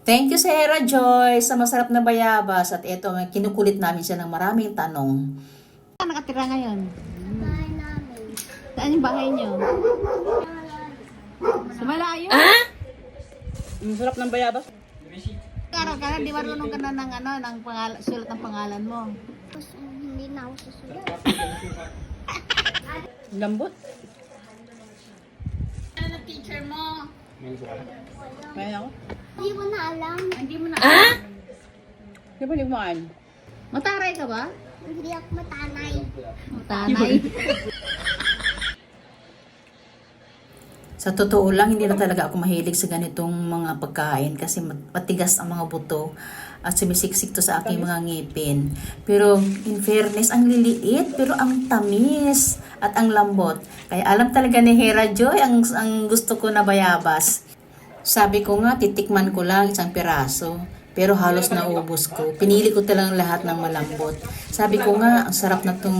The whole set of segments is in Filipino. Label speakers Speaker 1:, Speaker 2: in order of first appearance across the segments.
Speaker 1: Thank you, Sarah Joy, sa masarap na bayabas. At eto, kinukulit namin siya ng maraming tanong.
Speaker 2: Saan nakatira ngayon?
Speaker 3: Bahay namin.
Speaker 2: Saan yung bahay niyo? Sa malayo?
Speaker 4: Ang sarap ng bayabas.
Speaker 2: Kara, di marunong ka na ng sulat ng pangalan mo.
Speaker 3: Tapos hindi na ako susulat.
Speaker 4: Lambot.
Speaker 2: Ano na teacher mo?
Speaker 4: Kaya ako.
Speaker 3: Hindi mo na alam.
Speaker 2: Hindi mo na.
Speaker 4: Di ba ligmaan?
Speaker 2: Mataray ka ba?
Speaker 3: Hindi ako matanay.
Speaker 2: Matanay.
Speaker 1: Sa totoo lang, hindi na talaga ako mahilig sa ganitong mga pagkain kasi matigas ang mga buto at sumisiksik to sa aking mga ngipin. Pero in fairness, ang liliit pero ang tamis at ang lambot. Kaya alam talaga ni Hera Joy ang gusto ko na bayabas. Sabi ko nga, titikman ko lang isang piraso. Pero halos naubos ko. Pinili ko talang lahat ng malambot. Sabi ko nga, ang sarap na tong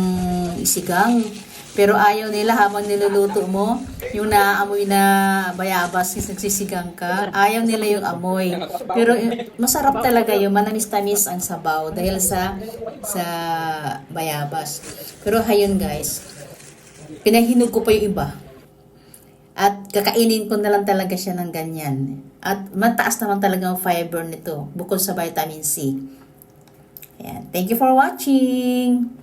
Speaker 1: isigang. Pero ayaw nila habang niluluto mo, yung naaamoy na bayabas, yung nagsisigang ka, ayaw nila yung amoy. Pero masarap talaga yung manamis-tamis ang sabaw dahil sa bayabas. Pero hayun guys, pinahinog ko pa yung iba. At kakainin ko na lang talaga siya ng ganyan. At mataas naman talaga ang fiber nito bukod sa vitamin C. Ayan. Thank you for watching!